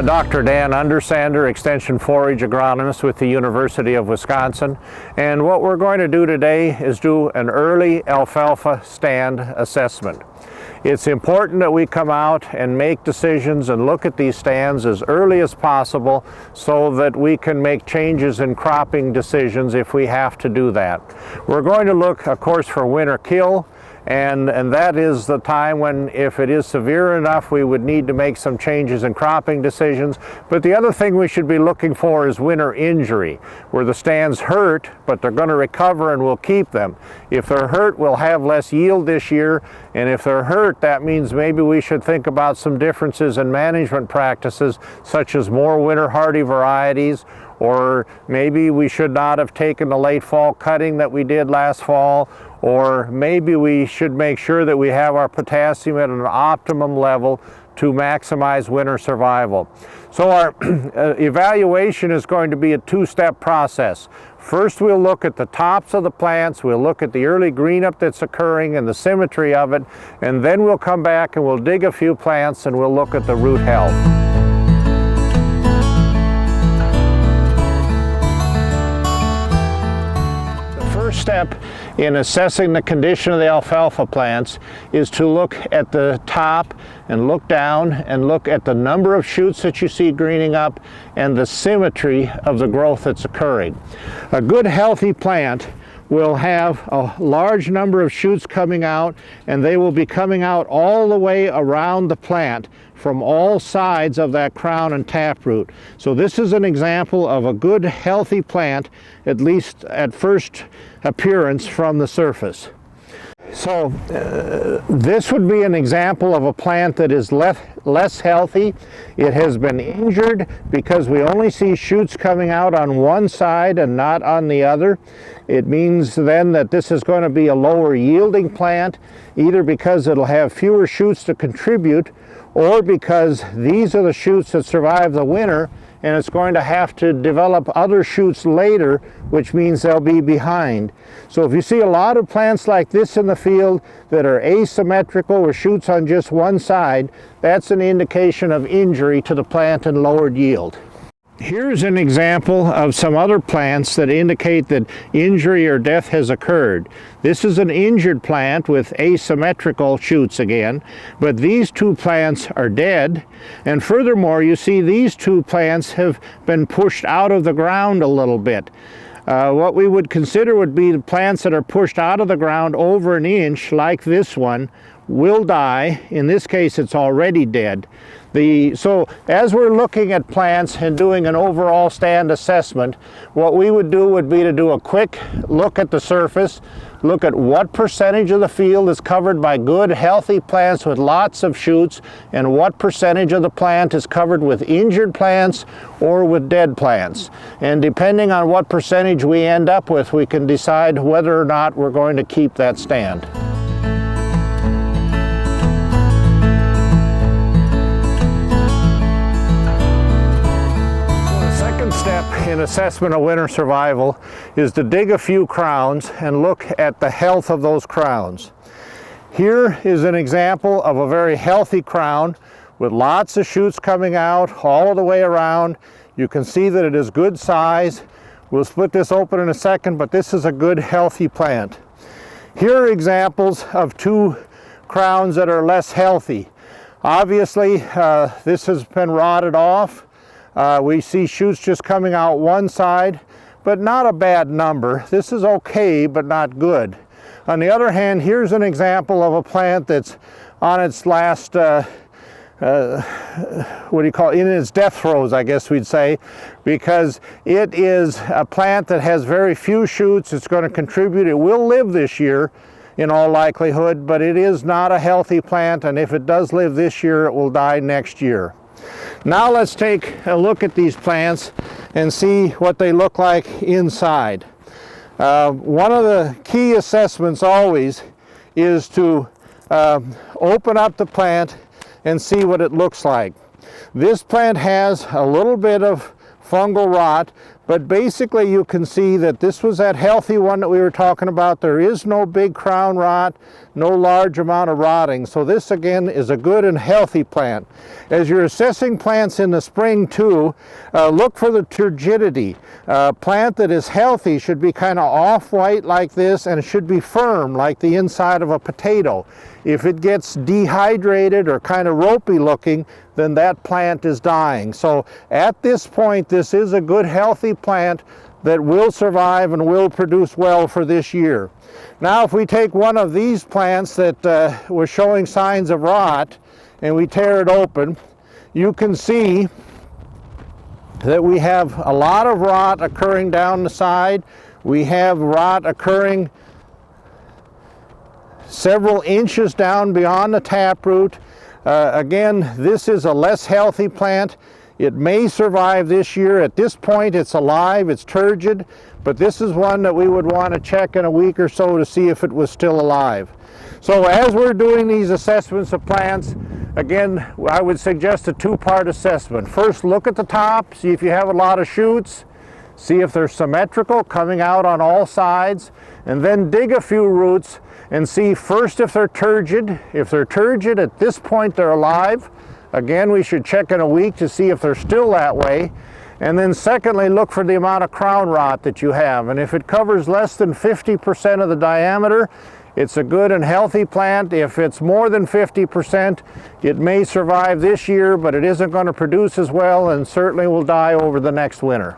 Dr. Dan Undersander, Extension Forage Agronomist with the University of Wisconsin, and what we're going to do today is do an early alfalfa stand assessment. It's important that we come out and make decisions and look at these stands as early as possible so that we can make changes in cropping decisions if we have to do that. We're going to look, of course, for winter kill, and that is the time when, if it is severe enough, we would need to make some changes in cropping decisions. But the other thing we should be looking for is winter injury, where the stands hurt, but they're going to recover and we'll keep them. If they're hurt, we'll have less yield this year, and if they're hurt, that means maybe we should think about some differences in management practices, such as more winter hardy varieties, or maybe we should not have taken the late fall cutting that we did last fall, or maybe we should make sure that we have our potassium at an optimum level to maximize winter survival. So our evaluation is going to be a two-step process. First, we'll look at the tops of the plants, we'll look at the early green up that's occurring and the symmetry of it, and then we'll come back and we'll dig a few plants and we'll look at the root health. Step in assessing the condition of the alfalfa plants is to look at the top and look down and look at the number of shoots that you see greening up and the symmetry of the growth that's occurring. A good healthy plant will have a large number of shoots coming out, and they will be coming out all the way around the plant from all sides of that crown and taproot. So this is an example of a good healthy plant, at least at first appearance from the surface. So this would be an example of a plant that is less healthy. It has been injured because we only see shoots coming out on one side and not on the other. It means then that this is going to be a lower yielding plant, either because it'll have fewer shoots to contribute, or because these are the shoots that survive the winter and it's going to have to develop other shoots later, which means they'll be behind. So if you see a lot of plants like this in the field that are asymmetrical with shoots on just one side, that's an indication of injury to the plant and lowered yield. Here's an example of some other plants that indicate that injury or death has occurred. This is an injured plant with asymmetrical shoots again, but these two plants are dead, and furthermore you see these two plants have been pushed out of the ground a little bit. What we would consider would be the plants that are pushed out of the ground over an inch, like this one, will die. In this case, it's already dead. So as we're looking at plants and doing an overall stand assessment, what we would do would be to do a quick look at the surface, look at what percentage of the field is covered by good, healthy plants with lots of shoots, and what percentage of the plant is covered with injured plants or with dead plants. And depending on what percentage we end up with, we can decide whether or not we're going to keep that stand. Step in assessment of winter survival is to dig a few crowns and look at the health of those crowns. Here is an example of a very healthy crown with lots of shoots coming out all the way around. You can see that it is good size. We'll split this open in a second, but this is a good healthy plant. Here are examples of two crowns that are less healthy. Obviously, this has been rotted off. We see shoots just coming out one side, but not a bad number. This is okay, but not good. On the other hand, here's an example of a plant that's on its last, in its death throes, I guess we'd say, because it is a plant that has very few shoots. It's going to contribute. It will live this year in all likelihood, but it is not a healthy plant, and if it does live this year, it will die next year. Now let's take a look at these plants and see what they look like inside. One of the key assessments always is to open up the plant and see what it looks like. This plant has a little bit of fungal rot, But basically you can see that this was that healthy one that we were talking about. There is no big crown rot, no large amount of rotting. So this again is a good and healthy plant. As you're assessing plants in the spring too, look for the turgidity. A plant that is healthy should be kind of off-white like this, and it should be firm like the inside of a potato. If it gets dehydrated or kind of ropey looking, then that plant is dying. So at this point, this is a good healthy plant that will survive and will produce well for this year. Now if we take one of these plants that was showing signs of rot and we tear it open, you can see that we have a lot of rot occurring down the side. We have rot occurring several inches down beyond the taproot. Again, this is a less healthy plant. It may survive this year. At this point, it's alive, it's turgid, but this is one that we would want to check in a week or so to see if it was still alive. So as we're doing these assessments of plants, again, I would suggest a two-part assessment. First, look at the top, see if you have a lot of shoots, see if they're symmetrical, coming out on all sides, and then dig a few roots and see first if they're turgid. If they're turgid, at this point they're alive. Again, we should check in a week to see if they're still that way. And then secondly, look for the amount of crown rot that you have. And if it covers less than 50% of the diameter, it's a good and healthy plant. If it's more than 50%, it may survive this year, but it isn't going to produce as well and certainly will die over the next winter.